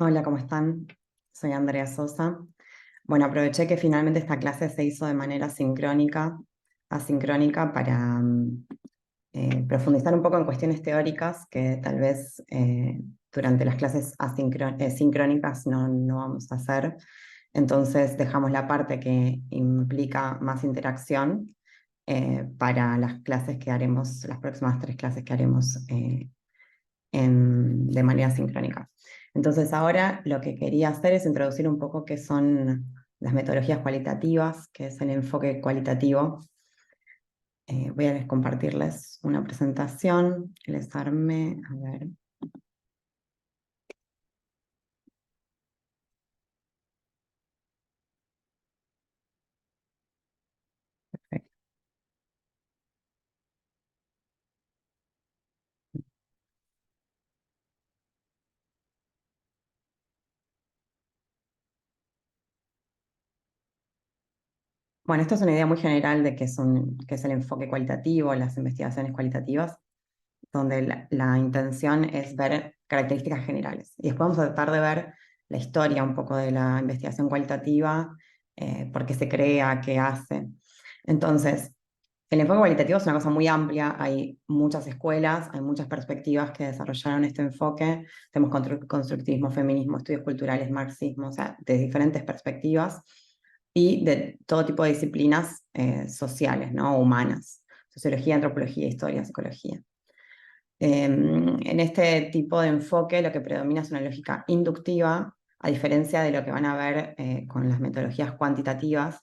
Hola, ¿cómo están? Soy Andrea Sosa. Bueno, aproveché que finalmente esta clase se hizo de manera asincrónica para profundizar un poco en cuestiones teóricas que tal vez durante las clases sincrónicas no vamos a hacer. Entonces dejamos la parte que implica más interacción para las clases que haremos, las próximas 3 clases que haremos de manera sincrónica. Entonces ahora lo que quería hacer es introducir un poco qué son las metodologías cualitativas, qué es el enfoque cualitativo. Voy a compartirles una presentación que les armé. A ver, perfecto. Bueno, esto es una idea muy general de qué es el enfoque cualitativo, las investigaciones cualitativas, donde la intención es ver características generales. Y después vamos a tratar de ver la historia un poco de la investigación cualitativa, por qué se crea, qué hace. Entonces, el enfoque cualitativo es una cosa muy amplia, hay muchas escuelas, hay muchas perspectivas que desarrollaron este enfoque, tenemos constructivismo, feminismo, estudios culturales, marxismo, o sea, de diferentes perspectivas y de todo tipo de disciplinas sociales, ¿no? Humanas, sociología, antropología, historia, psicología. En este tipo de enfoque lo que predomina es una lógica inductiva, a diferencia de lo que van a ver con las metodologías cuantitativas,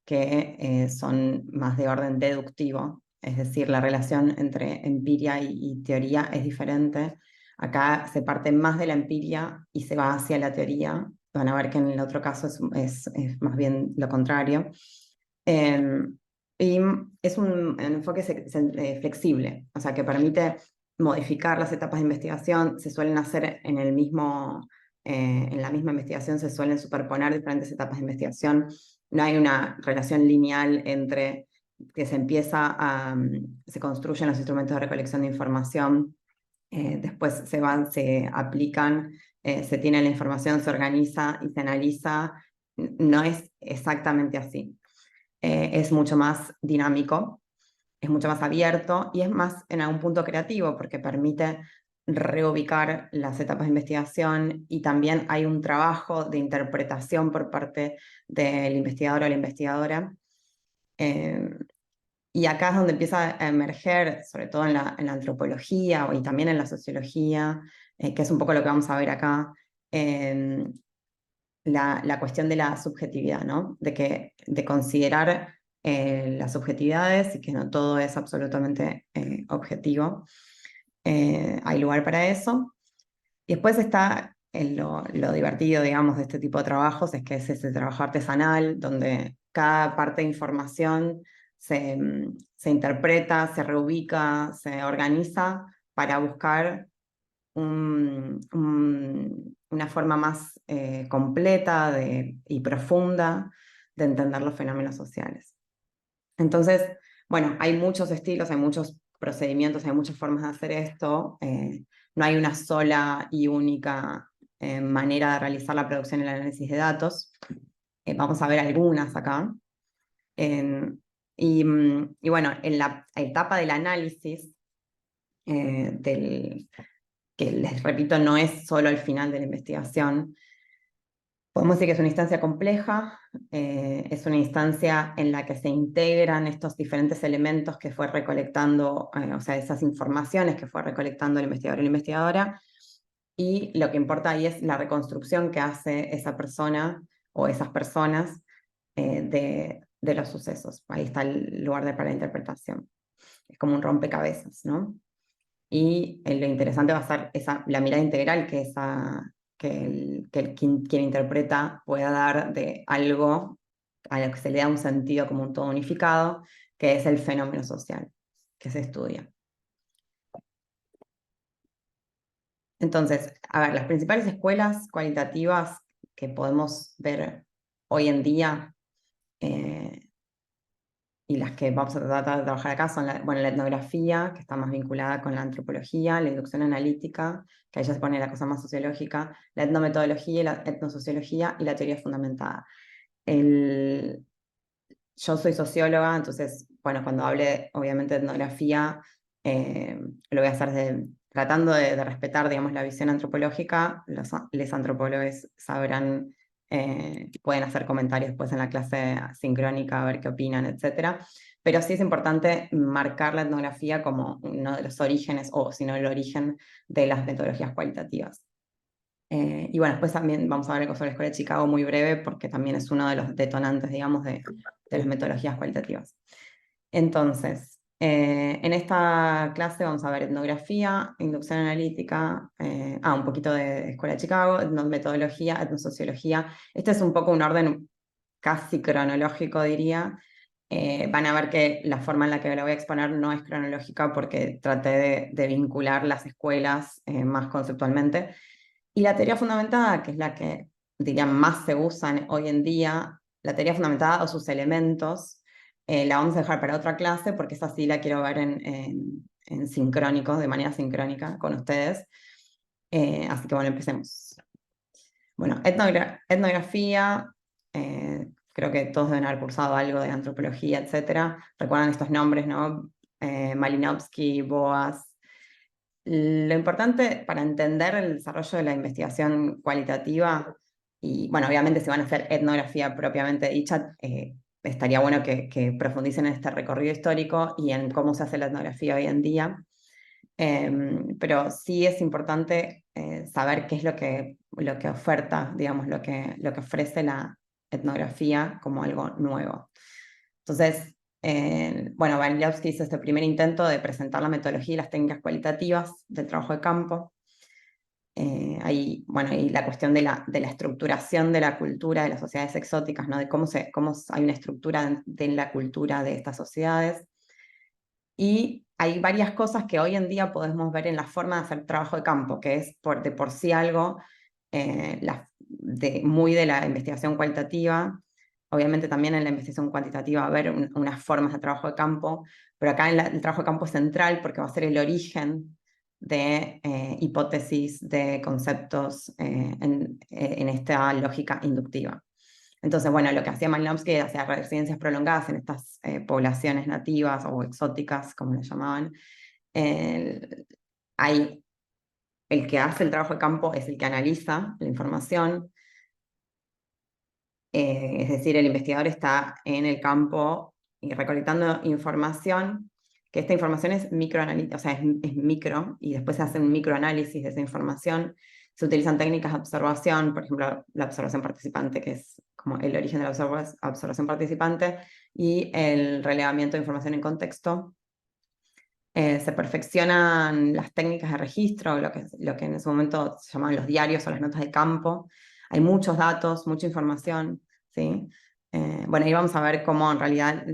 que son más de orden deductivo, es decir, la relación entre empiria y teoría es diferente. Acá se parte más de la empiria y se va hacia la teoría. Van a ver que en el otro caso es más bien lo contrario. Em, y es un enfoque flexible, o sea, que permite modificar las etapas de investigación, se suelen hacer en la misma investigación se suelen superponer diferentes etapas de investigación, no hay una relación lineal entre que se construyen los instrumentos de recolección de información, después se aplican, se tiene la información, se organiza y se analiza, no es exactamente así. Es mucho más dinámico, es mucho más abierto y es más en algún punto creativo porque permite reubicar las etapas de investigación y también hay un trabajo de interpretación por parte del investigador o la investigadora. Eh, y acá es donde empieza a emerger, sobre todo en la antropología y también en la sociología, que es un poco lo que vamos a ver acá, eh, la cuestión de la subjetividad, ¿no? De considerar las subjetividades y que no todo es absolutamente objetivo. Hay lugar para eso. Y después está lo divertido, digamos, de este tipo de trabajos, es que es ese trabajo artesanal, donde cada parte de información se interpreta, se reubica, se organiza para buscar una forma más completa y profunda de entender los fenómenos sociales. Entonces, bueno, hay muchos estilos, hay muchos procedimientos, hay muchas formas de hacer esto. No hay una sola y única manera de realizar la producción y el análisis de datos. Vamos a ver algunas acá. Y bueno, en la etapa del análisis, que les repito, no es solo el final de la investigación, podemos decir que es una instancia compleja, es una instancia en la que se integran estos diferentes elementos que fue recolectando, o sea, esas informaciones que fue recolectando el investigador y la investigadora, y lo que importa ahí es la reconstrucción que hace esa persona o esas personas de los sucesos. Ahí está el lugar para la interpretación. Es como un rompecabezas, ¿no? Y lo interesante va a ser la mirada integral que quien interpreta pueda dar de algo a lo que se le da un sentido como un todo unificado, que es el fenómeno social que se estudia. Entonces, a ver, las principales escuelas cualitativas que podemos ver hoy en día, y las que vamos a tratar de trabajar acá son bueno, la etnografía, que está más vinculada con la antropología, la inducción analítica, que ahí ya se pone la cosa más sociológica, la etnometodología y la etnosociología y la teoría fundamentada. Yo soy socióloga, entonces, bueno, cuando hable obviamente de etnografía, lo voy a hacer tratando de respetar, digamos, la visión antropológica. Les antropólogos sabrán, pueden hacer comentarios después en la clase sincrónica, a ver qué opinan, etcétera. Pero sí es importante marcar la etnografía como uno de los orígenes, o si no el origen de las metodologías cualitativas. Y bueno, después también vamos a ver algo sobre la Escuela de Chicago muy breve, porque también es uno de los detonantes, digamos, de las metodologías cualitativas. Entonces, en esta clase vamos a ver etnografía, inducción analítica, un poquito de Escuela de Chicago, metodología, etnosociología. Este es un poco un orden casi cronológico, diría. Van a ver que la forma en la que lo voy a exponer no es cronológica porque traté de vincular las escuelas más conceptualmente. Y la teoría fundamentada, que es la que diría más se usa hoy en día, la teoría fundamentada o sus elementos, la vamos a dejar para otra clase porque esa sí la quiero ver en sincrónico, de manera sincrónica con ustedes. Así que bueno, empecemos. Bueno, etnografía, creo que todos deben haber cursado algo de antropología, etcétera. Recuerdan estos nombres, ¿no? Malinowski, Boas. Lo importante para entender el desarrollo de la investigación cualitativa, y bueno, obviamente si van a hacer etnografía propiamente dicha, estaría bueno que profundicen en este recorrido histórico y en cómo se hace la etnografía hoy en día. Pero sí es importante saber qué es lo que oferta, digamos, lo que ofrece la etnografía como algo nuevo. Entonces, bueno, Malinowski hizo este primer intento de presentar la metodología y las técnicas cualitativas del trabajo de campo. Bueno, y la cuestión de la estructuración de la cultura de las sociedades exóticas, ¿no? De cómo hay una estructura de la cultura de estas sociedades. Y hay varias cosas que hoy en día podemos ver en la forma de hacer trabajo de campo, que es de por sí algo muy de la investigación cualitativa. Obviamente también en la investigación cuantitativa va a haber unas formas de trabajo de campo, pero acá el trabajo de campo es central porque va a ser el origen de hipótesis, de conceptos en esta lógica inductiva. Entonces, bueno, lo que hacía Malinowski hacía residencias prolongadas en estas poblaciones nativas o exóticas, como le llamaban. Hay el que hace el trabajo de campo es el que analiza la información, es decir, el investigador está en el campo y recolectando información, que esta información es microanalítica, o sea, es micro, y después se hace un microanálisis de esa información. Se utilizan técnicas de observación, por ejemplo, la observación participante, que es como el origen de la observación participante, y el relevamiento de información en contexto. Se perfeccionan las técnicas de registro, lo que en ese momento se llamaban los diarios o las notas de campo. Hay muchos datos, mucha información, ¿sí? Bueno, ahí vamos a ver cómo en realidad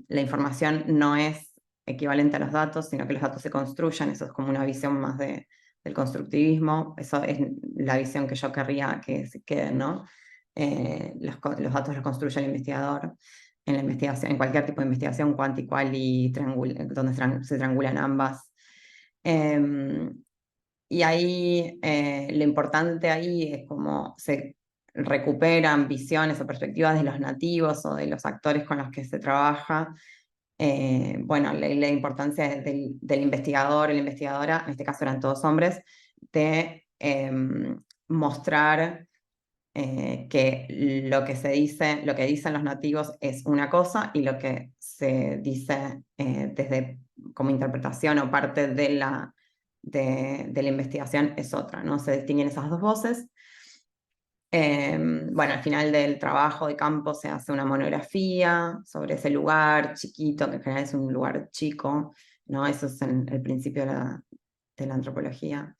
la información no es equivalente a los datos, sino que los datos se construyen. Eso es como una visión más del constructivismo. Eso es la visión que yo querría que se quede, ¿no? Los datos los construye el investigador en la investigación, en cualquier tipo de investigación, quanti, quali, donde se triangulan ambas. Y ahí lo importante ahí es cómo se recuperan visiones o perspectivas de los nativos o de los actores con los que se trabaja. Bueno, la importancia del investigador, la investigadora, en este caso eran todos hombres, de mostrar que lo que se dice, lo que dicen los nativos es una cosa y lo que se dice desde como interpretación o parte de la investigación es otra, ¿no? Se distinguen esas dos voces. Bueno, al final del trabajo de campo se hace una monografía sobre ese lugar chiquito, que en general es un lugar chico, ¿no? Eso es el principio de la antropología.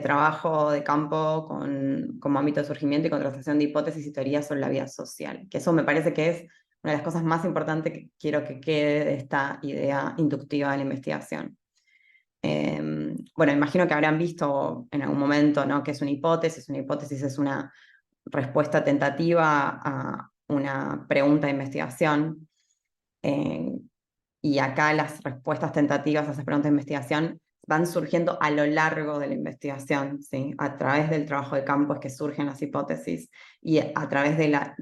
Trabajo de campo como ámbito de surgimiento y contrastación de hipótesis y teorías sobre la vida social, que eso me parece que es una de las cosas más importantes que quiero que quede de esta idea inductiva de la investigación. Bueno, imagino que habrán visto en algún momento, ¿no?, que es una hipótesis. Una hipótesis es una respuesta tentativa a una pregunta de investigación. Y acá las respuestas tentativas a esas preguntas de investigación van surgiendo a lo largo de la investigación, ¿sí? A través del trabajo de campo es que surgen las hipótesis y a través de la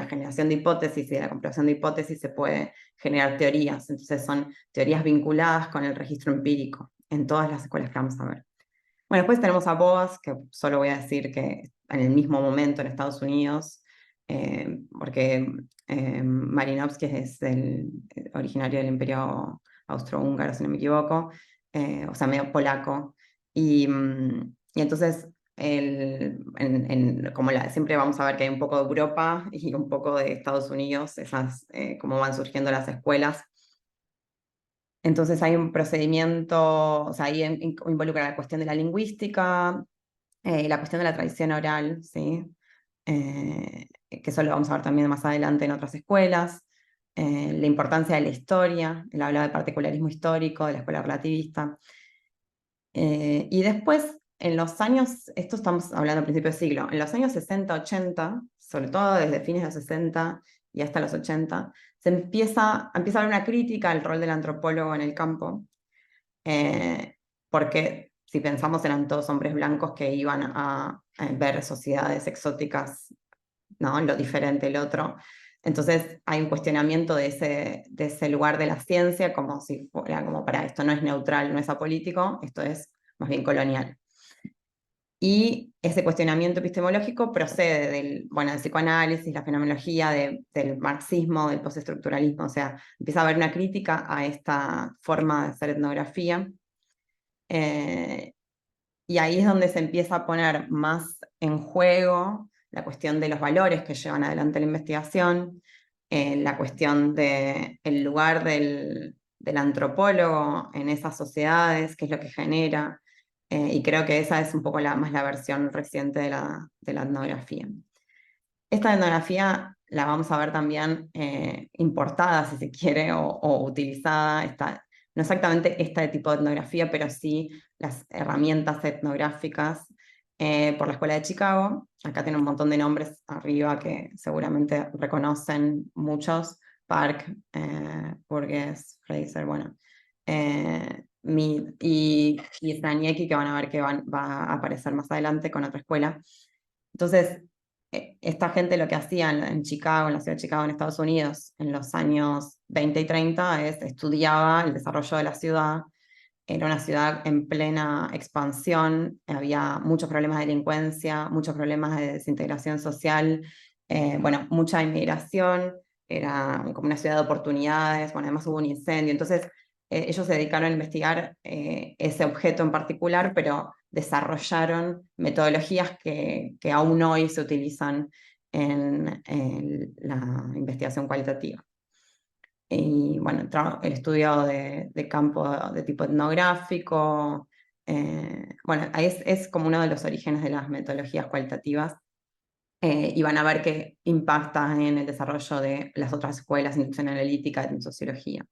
generación de hipótesis y de la comprobación de hipótesis se puede generar teorías. Entonces son teorías vinculadas con el registro empírico en todas las escuelas que vamos a ver. Bueno, después tenemos a Boas, que solo voy a decir que en el mismo momento en Estados Unidos, porque Malinowski es originario del Imperio Austrohúngaro, si no me equivoco, o sea, medio polaco. Y entonces, siempre vamos a ver que hay un poco de Europa y un poco de Estados Unidos, cómo van surgiendo las escuelas. Entonces hay un procedimiento, o sea, ahí involucra la cuestión de la lingüística, la cuestión de la tradición oral, ¿sí? Que eso lo vamos a ver también más adelante en otras escuelas, la importancia de la historia, él habla de particularismo histórico, de la escuela relativista. Y después, en los años, esto estamos hablando a principios de siglo, en los años 60, 80, sobre todo desde fines de los 60 y hasta los 80, empieza a haber una crítica al rol del antropólogo en el campo, porque si pensamos eran todos hombres blancos que iban a ver sociedades exóticas, ¿no? Lo diferente, el otro. Entonces hay un cuestionamiento de ese lugar de la ciencia como si fuera como para esto no es neutral, no es apolítico, esto es más bien colonial. Y ese cuestionamiento epistemológico procede del psicoanálisis, la fenomenología, del marxismo, del postestructuralismo, o sea, empieza a haber una crítica a esta forma de hacer etnografía. Y ahí es donde se empieza a poner más en juego la cuestión de los valores que llevan adelante la investigación, la cuestión del lugar del antropólogo en esas sociedades, qué es lo que genera, y creo que esa es un poco más la versión reciente de la etnografía. Esta etnografía la vamos a ver también importada, si se quiere, o utilizada, no exactamente este tipo de etnografía, pero sí las herramientas etnográficas por la Escuela de Chicago. Acá tiene un montón de nombres arriba que seguramente reconocen muchos: Park, Burgess, Fraser, bueno, y Staniecki, que van a ver que va a aparecer más adelante con otra escuela. Entonces, esta gente lo que hacía en Chicago, en la ciudad de Chicago, en Estados Unidos, en los años 20 y 30, estudiaba el desarrollo de la ciudad. Era una ciudad en plena expansión, había muchos problemas de delincuencia, muchos problemas de desintegración social, mucha inmigración, era como una ciudad de oportunidades, además hubo un incendio, entonces ellos se dedicaron a investigar ese objeto en particular, pero desarrollaron metodologías que aún hoy se utilizan en la investigación cualitativa. Y bueno, el estudio de campo de tipo etnográfico, es como uno de los orígenes de las metodologías cualitativas, y van a ver que impacta en el desarrollo de las otras escuelas, inducción analítica, etnosociología.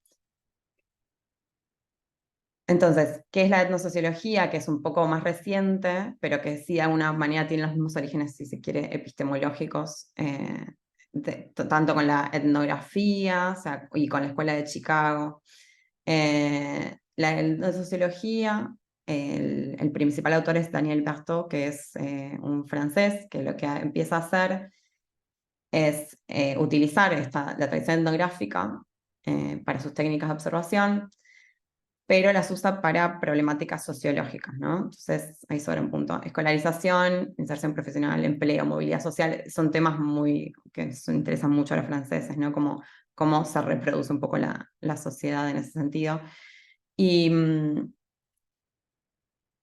Entonces, ¿qué es la etnosociología? Que es un poco más reciente, pero que sí de alguna manera tiene los mismos orígenes, si se quiere, epistemológicos, tanto con la etnografía, o sea, y con la Escuela de Chicago. La etnosociología, el principal autor es Daniel Berthaud, que es un francés, que lo que empieza a hacer es utilizar la tradición etnográfica para sus técnicas de observación, pero las usa para problemáticas sociológicas, ¿no? Entonces, ahí sobre un punto. Escolarización, inserción profesional, empleo, movilidad social, son temas que interesan mucho a los franceses, ¿no? Cómo se reproduce un poco la sociedad en ese sentido. Y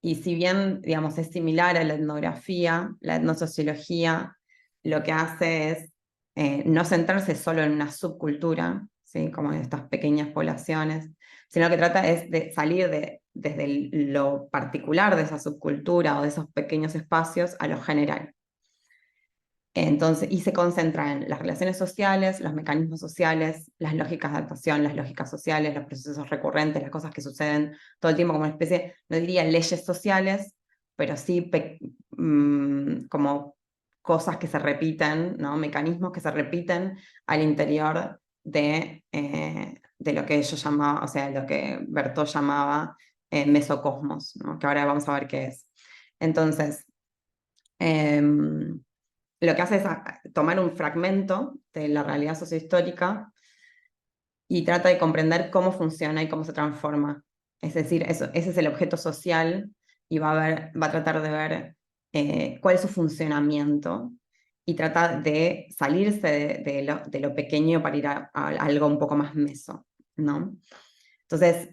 si bien, digamos, es similar a la etnografía, la etnosociología lo que hace es no centrarse solo en una subcultura, ¿sí? Como en estas pequeñas poblaciones, sino que trata es de salir desde lo particular de esa subcultura o de esos pequeños espacios a lo general. Entonces, y se concentra en las relaciones sociales, los mecanismos sociales, las lógicas de adaptación, las lógicas sociales, los procesos recurrentes, las cosas que suceden todo el tiempo como una especie, no diría leyes sociales, pero sí como cosas que se repiten, ¿no? Mecanismos que se repiten al interior de lo que ellos llamaban, o sea, lo que Berthold llamaba mesocosmos, ¿no? Que ahora vamos a ver qué es. Entonces, lo que hace es tomar un fragmento de la realidad sociohistórica y trata de comprender cómo funciona y cómo se transforma. Es decir, ese es el objeto social y va a tratar de ver cuál es su funcionamiento y trata de salirse de lo pequeño para ir a algo un poco más meso, ¿no? Entonces,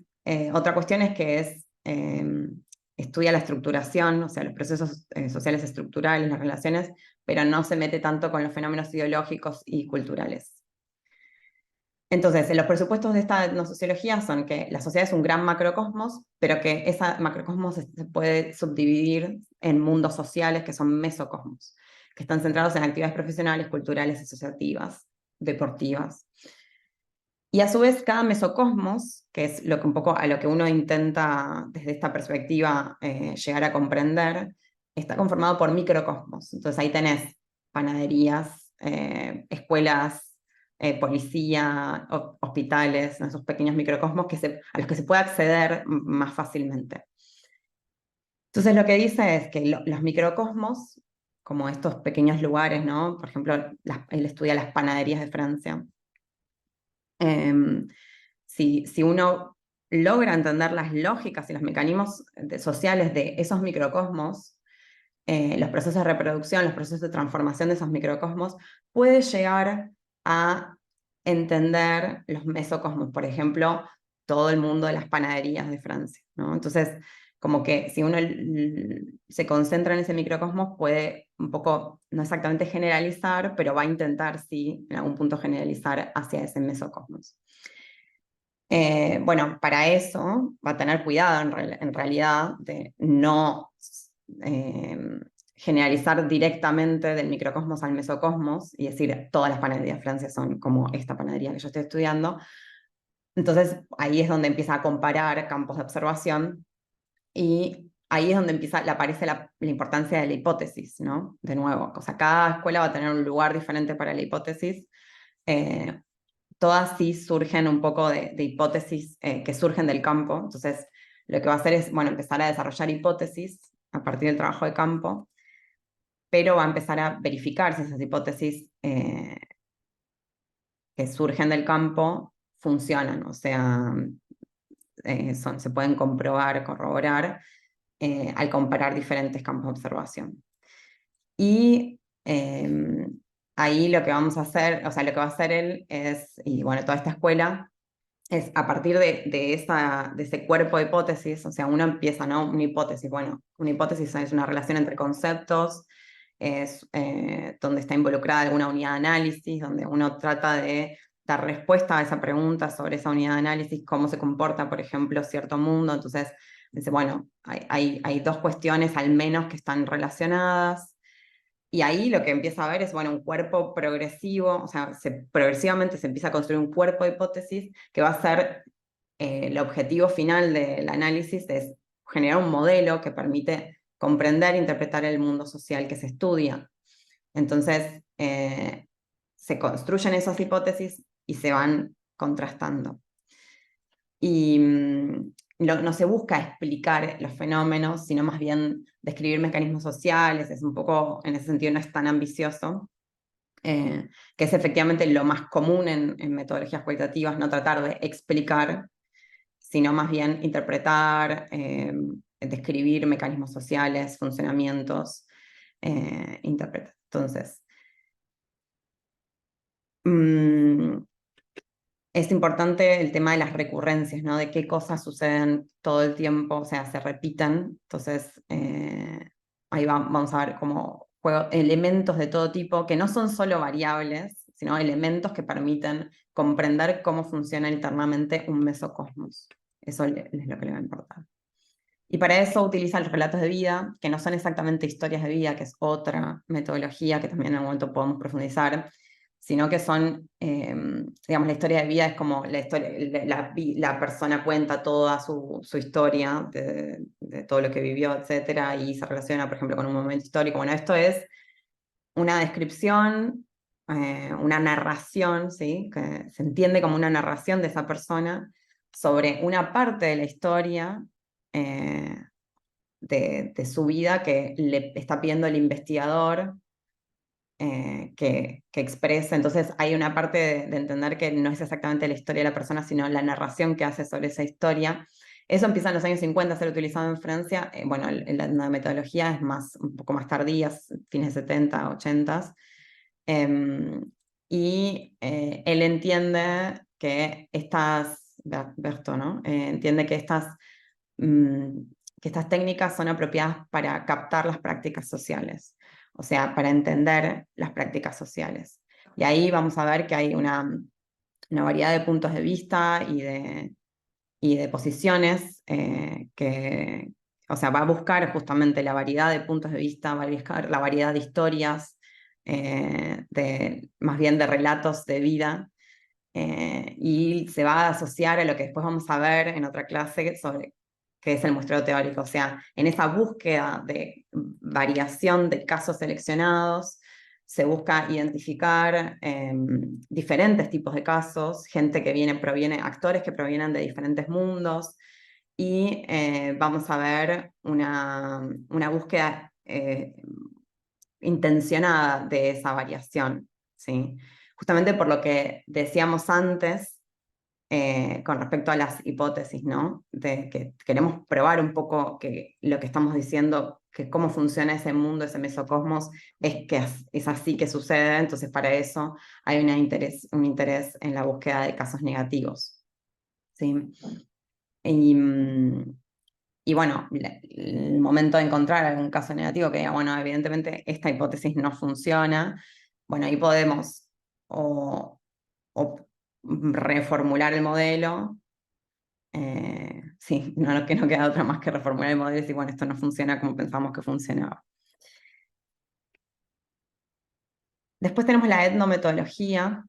otra cuestión es que estudia la estructuración, o sea, los procesos sociales estructurales, las relaciones, pero no se mete tanto con los fenómenos ideológicos y culturales. Entonces, los presupuestos de esta sociología son que la sociedad es un gran macrocosmos, pero que esa macrocosmos se puede subdividir en mundos sociales que son mesocosmos, que están centrados en actividades profesionales, culturales, asociativas, deportivas. Y a su vez, cada mesocosmos, que es lo que un poco a lo que uno intenta desde esta perspectiva llegar a comprender, está conformado por microcosmos. Entonces ahí tenés panaderías, escuelas, policía, hospitales, ¿no? Esos pequeños microcosmos a los que se puede acceder más fácilmente. Entonces lo que dice es que los microcosmos, como estos pequeños lugares, ¿no? Por ejemplo, él estudia las panaderías de Francia. Si uno logra entender las lógicas y los mecanismos sociales de esos microcosmos, los procesos de reproducción, los procesos de transformación de esos microcosmos, puede llegar a entender los mesocosmos, por ejemplo, todo el mundo de las panaderías de Francia, ¿no? Entonces, como que si uno se concentra en ese microcosmos, puede un poco, no exactamente generalizar, pero va a intentar, sí, en algún punto generalizar hacia ese mesocosmos. Bueno, para eso va a tener cuidado en realidad de no generalizar directamente del microcosmos al mesocosmos y decir todas las panaderías de Francia son como esta panadería que yo estoy estudiando. Entonces ahí es donde empieza a comparar campos de observación y ahí es donde aparece la importancia de la hipótesis, ¿no? De nuevo, o sea, cada escuela va a tener un lugar diferente para la hipótesis. Todas sí surgen un poco de hipótesis que surgen del campo. Entonces, lo que va a hacer es, bueno, empezar a desarrollar hipótesis a partir del trabajo de campo, pero va a empezar a verificar si esas hipótesis que surgen del campo funcionan, o sea, se pueden comprobar, corroborar al comparar diferentes campos de observación. Y ahí lo que vamos a hacer, o sea, lo que va a hacer él es, y bueno, toda esta escuela, es a partir de ese cuerpo de hipótesis, o sea, uno empieza, ¿no? Una hipótesis, bueno, una hipótesis es una relación entre conceptos, es donde está involucrada alguna unidad de análisis, donde uno trata de dar respuesta a esa pregunta sobre esa unidad de análisis, cómo se comporta, por ejemplo, cierto mundo. Entonces, dice, bueno, hay dos cuestiones al menos que están relacionadas. Y ahí lo que empieza a ver es, bueno, un cuerpo progresivo, o sea, progresivamente se empieza a construir un cuerpo de hipótesis que va a ser el objetivo final del análisis es generar un modelo que permite comprender e interpretar el mundo social que se estudia. Entonces, se construyen esas hipótesis y se van contrastando. Y no se busca explicar los fenómenos, sino más bien describir mecanismos sociales, es un poco, en ese sentido no es tan ambicioso, que es efectivamente lo más común en metodologías cualitativas, no tratar de explicar, sino más bien interpretar, describir mecanismos sociales, funcionamientos, interpretar. Entonces, es importante el tema de las recurrencias, ¿no? De qué cosas suceden todo el tiempo, o sea, se repiten. Entonces, ahí vamos a ver como elementos de todo tipo, que no son solo variables, sino elementos que permiten comprender cómo funciona internamente un mesocosmos. Eso es lo que le va a importar. Y para eso utiliza los relatos de vida, que no son exactamente historias de vida, que es otra metodología que también en algún momento podemos profundizar, sino que son, digamos, la historia de vida es como la historia, la persona cuenta toda su historia de todo lo que vivió, etcétera, y se relaciona, por ejemplo, con un momento histórico. Bueno, esto es una descripción una narración, ¿sí? Que se entiende como una narración de esa persona sobre una parte de la historia de su vida que le está pidiendo el investigador que exprese. Entonces hay una parte de entender que no es exactamente la historia de la persona, sino la narración que hace sobre esa historia. Eso empieza en los años 50 a ser utilizado en Francia. Bueno, la metodología es un poco más tardía, fines 70, 80. Y él entiende que Berto, ¿no? Entiende mm, que estas técnicas son apropiadas para captar las prácticas sociales, o sea, para entender las prácticas sociales. Y ahí vamos a ver que hay una variedad de puntos de vista y de posiciones o sea, va a buscar justamente la variedad de puntos de vista, va a buscar la variedad de historias, más bien de relatos de vida, y se va a asociar a lo que después vamos a ver en otra clase sobre qué es el muestreo teórico. O sea, en esa búsqueda de variación de casos seleccionados, se busca identificar diferentes tipos de casos, gente que actores que provienen de diferentes mundos, y vamos a ver una búsqueda intencionada de esa variación, ¿sí? Justamente por lo que decíamos antes con respecto a las hipótesis, ¿no? De que queremos probar un poco que lo que estamos diciendo, que cómo funciona ese mundo, ese mesocosmos, es así que sucede. Entonces, para eso hay un interés en la búsqueda de casos negativos, ¿sí? Y, y bueno, el momento de encontrar algún caso negativo que diga, bueno, evidentemente esta hipótesis no funciona, bueno, ahí podemos o reformular el modelo. Sí, que no queda otra más que reformular el modelo y decir, bueno, esto no funciona como pensamos que funcionaba. Después tenemos la etnometodología,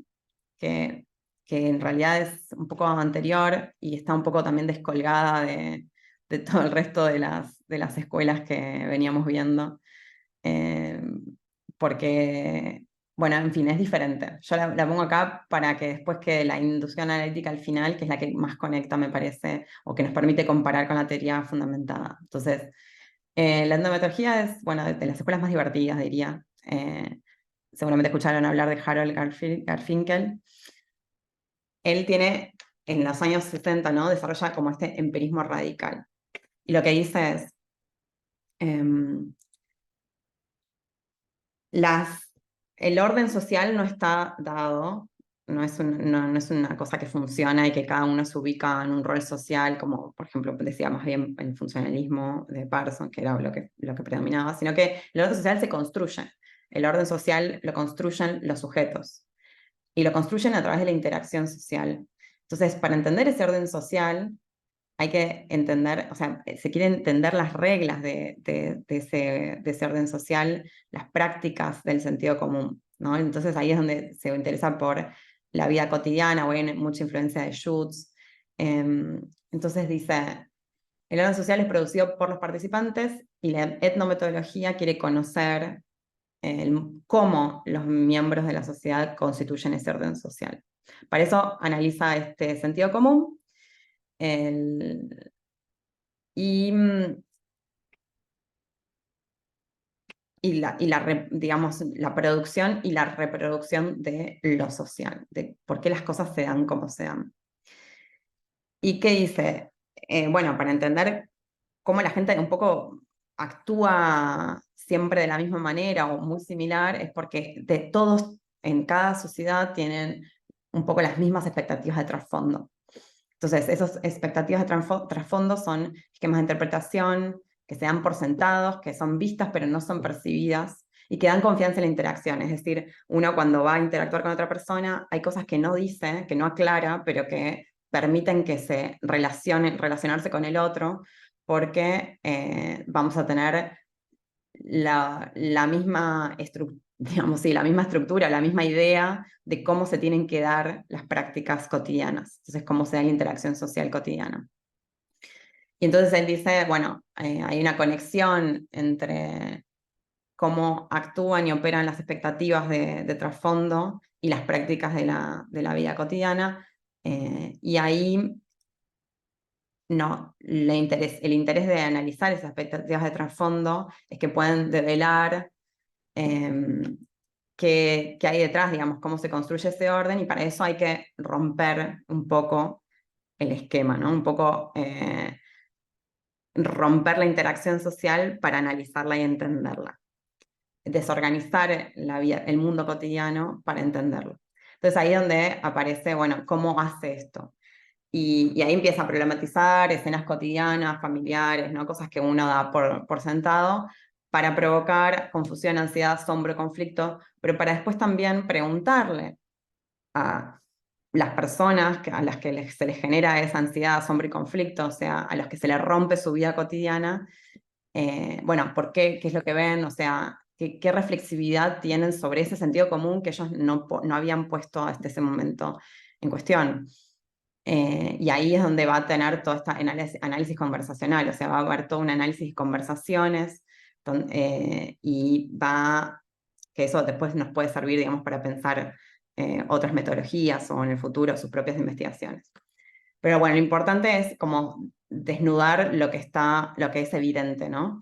que, que en realidad es un poco anterior y está un poco también descolgada de todo el resto de las escuelas que veníamos viendo. Eh, Porque, bueno, en fin, es diferente. Yo la pongo acá para que después quede la inducción analítica al final, que es la que más conecta, me parece, o que nos permite comparar con la teoría fundamentada. Entonces, la etnometodología es, bueno, de las escuelas más divertidas, diría. Seguramente escucharon hablar de Harold Garfinkel. Él tiene, en los años 60, ¿no? Desarrolla como este empirismo radical. Y lo que dice es, em, el orden social no está dado, no es una cosa que funciona y que cada uno se ubica en un rol social, como por ejemplo decía más bien el funcionalismo de Parson, que era lo que predominaba, sino que el orden social se construye. El orden social lo construyen los sujetos y lo construyen a través de la interacción social. Entonces, para entender ese orden social, hay que entender, o sea, se quieren entender las reglas de ese orden social, las prácticas del sentido común, ¿no? Entonces ahí es donde se interesa por la vida cotidiana, o hay mucha influencia de Schutz. Entonces dice, el orden social es producido por los participantes y la etnometodología quiere conocer cómo los miembros de la sociedad constituyen ese orden social. Para eso analiza este sentido común, el, y, digamos, la producción y la reproducción de lo social, de por qué las cosas se dan como se dan. ¿Y qué dice? Bueno, para entender cómo la gente un poco actúa siempre de la misma manera o muy similar, es porque de todos en cada sociedad tienen un poco las mismas expectativas de trasfondo. Entonces, esas expectativas de trasfondo son esquemas de interpretación que se dan por sentados, que son vistas pero no son percibidas y que dan confianza en la interacción. Es decir, uno cuando va a interactuar con otra persona, hay cosas que no dice, que no aclara, pero que permiten que se relacionarse con el otro, porque vamos a tener la misma digamos, sí, la misma estructura, la misma idea de cómo se tienen que dar las prácticas cotidianas, entonces cómo se da la interacción social cotidiana. Y entonces él dice, bueno, hay una conexión entre cómo actúan y operan las expectativas de trasfondo y las prácticas de la vida cotidiana, y ahí no, el interés de analizar esas expectativas de trasfondo es que pueden develar qué hay detrás, digamos, cómo se construye ese orden, y para eso hay que romper un poco el esquema, ¿no? Un poco romper la interacción social para analizarla y entenderla. Desorganizar la vida, el mundo cotidiano para entenderlo. Entonces ahí es donde aparece, bueno, ¿cómo hace esto? Y ahí empieza a problematizar escenas cotidianas, familiares, ¿no? Cosas que uno da por sentado, para provocar confusión, ansiedad, asombro, conflicto, pero para después también preguntarle a las personas a las que se les genera esa ansiedad, asombro y conflicto, o sea, a los que se les rompe su vida cotidiana, bueno, ¿por qué? ¿Qué es lo que ven? O sea, ¿qué reflexividad tienen sobre ese sentido común que ellos no habían puesto hasta ese momento en cuestión? Y ahí es donde va a tener todo este análisis conversacional, o sea, va a haber todo un análisis de conversaciones, y que eso después nos puede servir, digamos, para pensar otras metodologías o en el futuro sus propias investigaciones. Pero bueno, lo importante es como desnudar lo que es evidente, ¿no?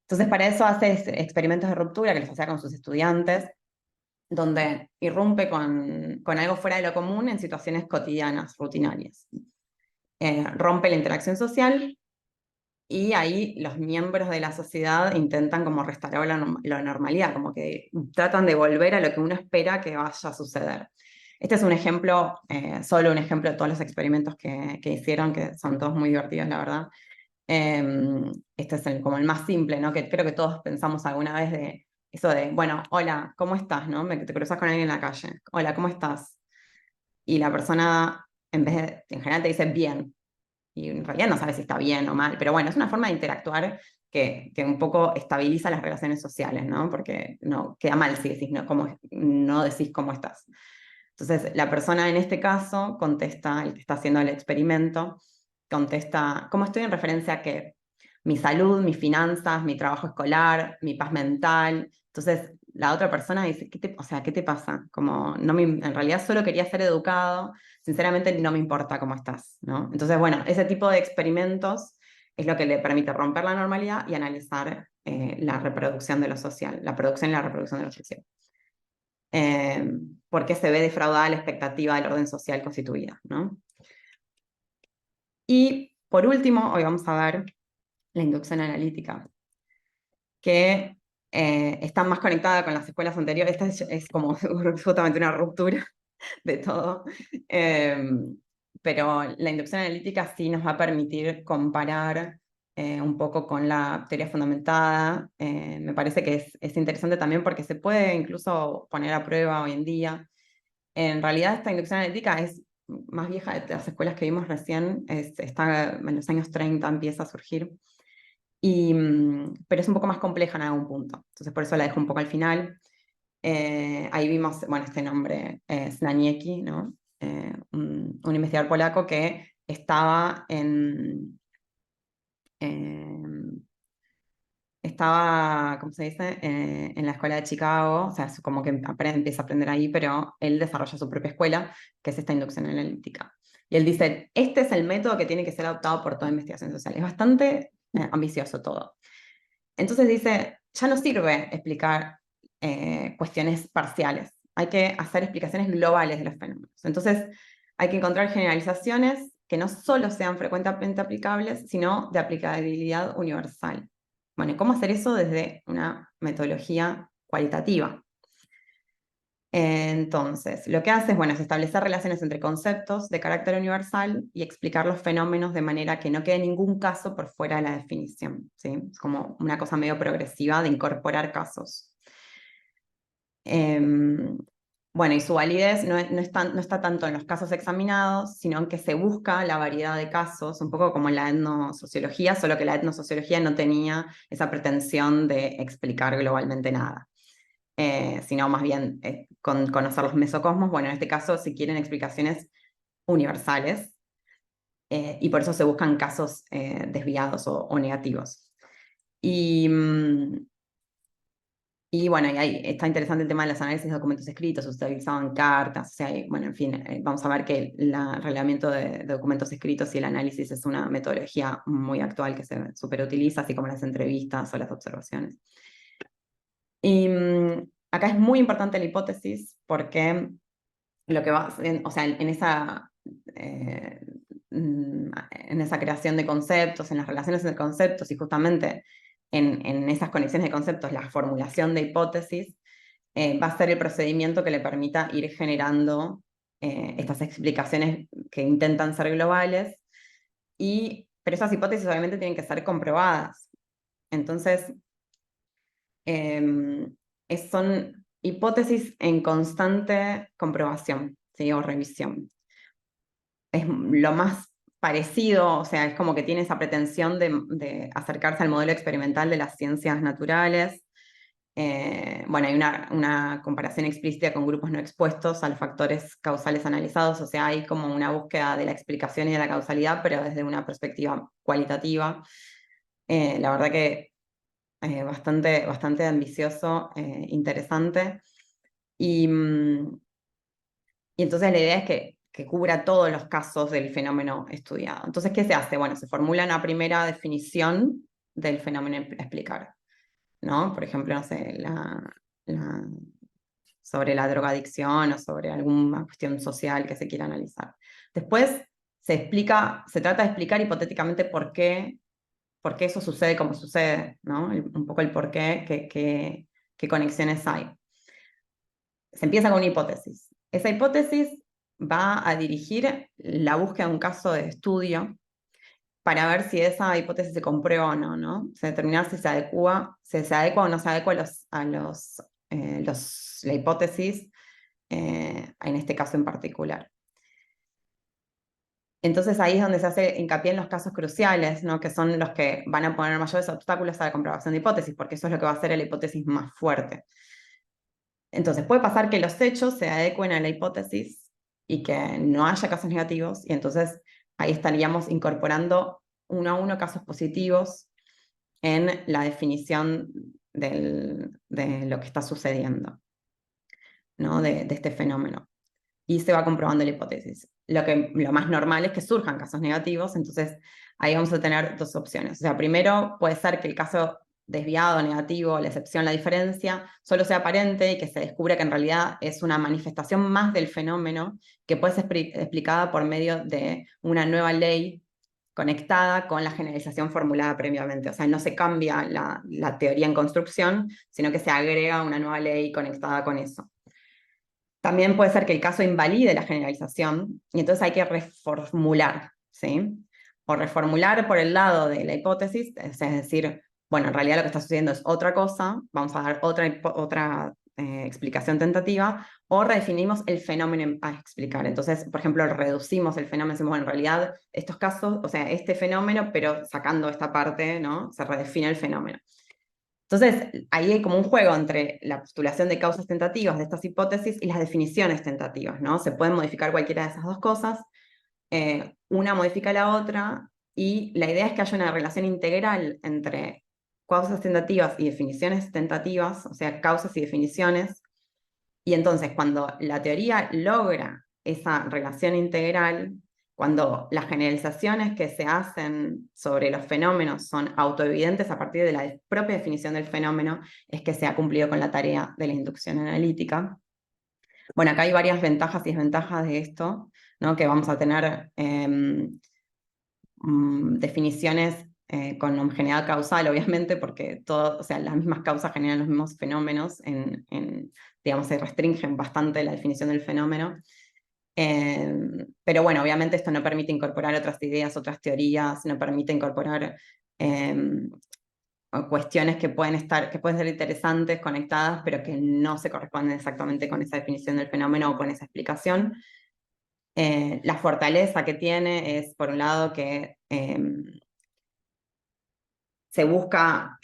Entonces, para eso hace experimentos de ruptura que los hacía con sus estudiantes, donde irrumpe con algo fuera de lo común en situaciones cotidianas, rutinarias. Rompe la interacción social, y ahí los miembros de la sociedad intentan como restaurar la normalidad, como que tratan de volver a lo que uno espera que vaya a suceder. Este es un ejemplo, solo un ejemplo de todos los experimentos que hicieron, que son todos muy divertidos, la verdad. Este es como el más simple, ¿no? Que creo que todos pensamos alguna vez de eso de, bueno, hola, ¿cómo estás? ¿No? Te cruzas con alguien en la calle. Hola, ¿cómo estás? Y la persona, en general te dice bien, y en realidad no sabes si está bien o mal, pero bueno, es una forma de interactuar que un poco estabiliza las relaciones sociales, ¿no? Porque no, queda mal si decís no decís cómo estás. Entonces, la persona en este caso contesta, el que está haciendo el experimento, contesta, ¿cómo estoy en referencia a qué? Mi salud, mis finanzas, mi trabajo escolar, mi paz mental. Entonces, la otra persona dice, o sea, ¿qué te pasa? Como, en realidad solo quería ser educado, sinceramente no me importa cómo estás, ¿no? Entonces, bueno, ese tipo de experimentos es lo que le permite romper la normalidad y analizar la reproducción de lo social, la producción y la reproducción de lo social. Porque se ve defraudada la expectativa del orden social constituida, ¿no? Y por último, hoy vamos a ver la inducción analítica, que está más conectada con las escuelas anteriores. Esta es como justamente una ruptura de todo. Pero la inducción analítica sí nos va a permitir comparar un poco con la teoría fundamentada. Me parece que es interesante también porque se puede incluso poner a prueba hoy en día. En realidad esta inducción analítica es más vieja de las escuelas que vimos recién, está en los años 30, empieza a surgir, pero es un poco más compleja en algún punto, entonces por eso la dejo un poco al final. Ahí vimos, bueno, este nombre, Znaniecki, ¿no? Un investigador polaco que estaba ¿cómo se dice? En la escuela de Chicago, o sea, es como que empieza a aprender ahí, pero él desarrolla su propia escuela, que es esta inducción analítica. Y él dice, este es el método que tiene que ser adoptado por toda investigación social. Es bastante ambicioso todo. Entonces dice, ya no sirve explicar cuestiones parciales, hay que hacer explicaciones globales de los fenómenos. Entonces hay que encontrar generalizaciones que no solo sean frecuentemente aplicables, sino de aplicabilidad universal. Bueno, ¿y cómo hacer eso desde una metodología cualitativa? Entonces, lo que hace es, bueno, es establecer relaciones entre conceptos de carácter universal y explicar los fenómenos de manera que no quede ningún caso por fuera de la definición, ¿sí? Es como una cosa medio progresiva de incorporar casos. Bueno, y su validez no está tanto en los casos examinados, sino en que se busca la variedad de casos, un poco como en la etnosociología, solo que la etnosociología no tenía esa pretensión de explicar globalmente nada. Sino más bien con conocer los mesocosmos. Bueno, en este caso, si quieren explicaciones universales, y por eso se buscan casos desviados o negativos. Y Y bueno, y ahí está interesante el tema de los análisis de documentos escritos, utilizaban cartas, o sea, bueno, en fin, vamos a ver que el relevamiento de documentos escritos y el análisis es una metodología muy actual que se superutiliza, así como las entrevistas o las observaciones. Y acá es muy importante la hipótesis porque lo que va, o sea, en esa creación de conceptos, en las relaciones entre conceptos y justamente en esas conexiones de conceptos, la formulación de hipótesis va a ser el procedimiento que le permita ir generando estas explicaciones que intentan ser globales, pero esas hipótesis obviamente tienen que ser comprobadas. Entonces, son hipótesis en constante comprobación, ¿sí? O revisión. Es lo más parecido, o sea, es como que tiene esa pretensión de acercarse al modelo experimental de las ciencias naturales. Bueno, hay una comparación explícita con grupos no expuestos a los factores causales analizados, o sea, hay como una búsqueda de la explicación y de la causalidad, pero desde una perspectiva cualitativa. La verdad que bastante ambicioso, interesante. Y, y entonces la idea es que cubra todos los casos del fenómeno estudiado. Entonces, ¿qué se hace? Bueno, se formula una primera definición del fenómeno a explicar, ¿no? Por ejemplo, no sé, sobre la drogadicción o sobre alguna cuestión social que se quiera analizar. Después se trata de explicar hipotéticamente por qué eso sucede como sucede, ¿no? Un poco el por qué, qué conexiones hay. Se empieza con una hipótesis. Esa hipótesis va a dirigir la búsqueda de un caso de estudio para ver si esa hipótesis se comprueba o no, ¿no? Se determinar si se adecua o no se adecua la hipótesis, en este caso en particular. Entonces ahí es donde se hace hincapié en los casos cruciales, ¿no? Que son los que van a poner mayores obstáculos a la comprobación de hipótesis, porque eso es lo que va a hacer la hipótesis más fuerte. Entonces puede pasar que los hechos se adecuen a la hipótesis y que no haya casos negativos, y entonces ahí estaríamos incorporando uno a uno casos positivos en la definición de lo que está sucediendo, ¿no? De este fenómeno. Y se va comprobando la hipótesis. Lo más normal es que surjan casos negativos, entonces ahí vamos a tener dos opciones. O sea, primero puede ser que el caso desviado, negativo, la excepción, la diferencia, solo sea aparente y que se descubre que en realidad es una manifestación más del fenómeno que puede ser explicada por medio de una nueva ley conectada con la generalización formulada previamente. O sea, no se cambia la teoría en construcción, sino que se agrega una nueva ley conectada con eso. También puede ser que el caso invalide la generalización y entonces hay que reformular, ¿sí? O reformular por el lado de la hipótesis, es decir, bueno, en realidad lo que está sucediendo es otra cosa, vamos a dar otra explicación tentativa, o redefinimos el fenómeno a explicar. Entonces, por ejemplo, reducimos el fenómeno, decimos, bueno, en realidad estos casos, o sea, este fenómeno, pero sacando esta parte, ¿no? Se redefine el fenómeno. Entonces, ahí hay como un juego entre la postulación de causas tentativas de estas hipótesis y las definiciones tentativas, ¿no? Se pueden modificar cualquiera de esas dos cosas, una modifica la otra, y la idea es que haya una relación integral entre causas tentativas y definiciones tentativas, o sea, causas y definiciones, y entonces cuando la teoría logra esa relación integral, cuando las generalizaciones que se hacen sobre los fenómenos son autoevidentes a partir de la propia definición del fenómeno, es que se ha cumplido con la tarea de la inducción analítica. Bueno, acá hay varias ventajas y desventajas de esto, ¿no? Que vamos a tener definiciones con homogeneidad causal, obviamente, porque o sea, las mismas causas generan los mismos fenómenos, digamos, se restringen bastante la definición del fenómeno. Pero bueno, obviamente esto no permite incorporar otras ideas, otras teorías, no permite incorporar cuestiones que pueden ser interesantes, conectadas, pero que no se corresponden exactamente con esa definición del fenómeno o con esa explicación. La fortaleza que tiene es, por un lado, que se busca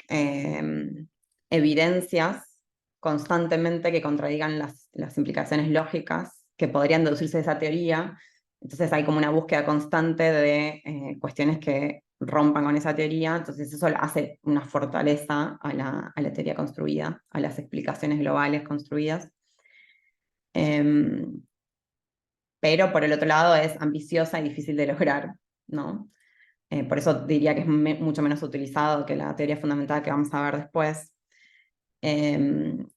evidencias constantemente que contradigan las implicaciones lógicas que podrían deducirse de esa teoría. Entonces hay como una búsqueda constante de cuestiones que rompan con esa teoría, entonces eso hace una fortaleza a la teoría construida, a las explicaciones globales construidas. Em, pero por el otro lado es ambiciosa y difícil de lograr, ¿no? Por eso diría que es mucho menos utilizado que la teoría fundamental que vamos a ver después. Em,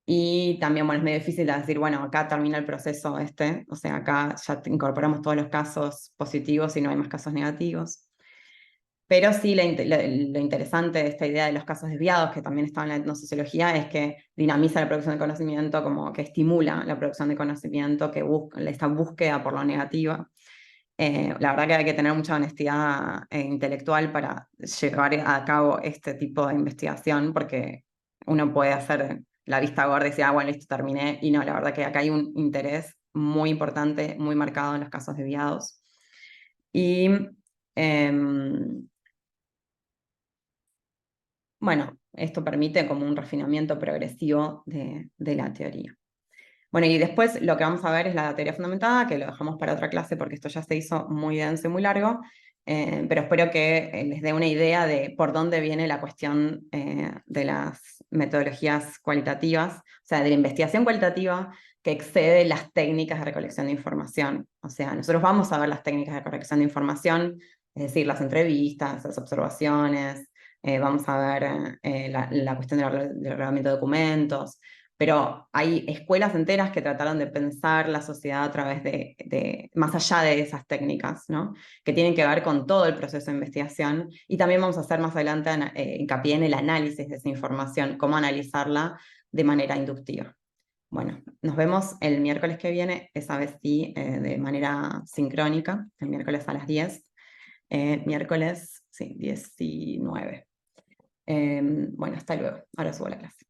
y también, bueno, es medio difícil de decir, bueno, acá termina el proceso este, o sea, acá ya incorporamos todos los casos positivos y no hay más casos negativos. Pero sí, lo interesante de esta idea de los casos desviados, que también está en la etnosociología, es que dinamiza la producción de conocimiento, como que estimula la producción de conocimiento, que busca esta búsqueda por lo negativo. La verdad que hay que tener mucha honestidad intelectual para llevar a cabo este tipo de investigación, porque uno puede hacer la vista gorda y decir, ah, bueno, listo, terminé. Y no, la verdad que acá hay un interés muy importante, muy marcado en los casos desviados. Y bueno, esto permite como un refinamiento progresivo de la teoría. Bueno, y después lo que vamos a ver es la teoría fundamentada, que lo dejamos para otra clase porque esto ya se hizo muy denso y muy largo, pero espero que les dé una idea de por dónde viene la cuestión de las metodologías cualitativas, o sea, de la investigación cualitativa que excede las técnicas de recolección de información. O sea, nosotros vamos a ver las técnicas de recolección de información, es decir, las entrevistas, las observaciones, vamos a ver la cuestión del reglamento de documentos, pero hay escuelas enteras que trataron de pensar la sociedad a través más allá de esas técnicas, ¿no? Que tienen que ver con todo el proceso de investigación. Y también vamos a hacer más adelante hincapié en el análisis de esa información, cómo analizarla de manera inductiva. Bueno, nos vemos el miércoles que viene, esa vez sí, de manera sincrónica, el miércoles a las 10. Miércoles, sí, 19. Bueno, hasta luego. Ahora subo la clase.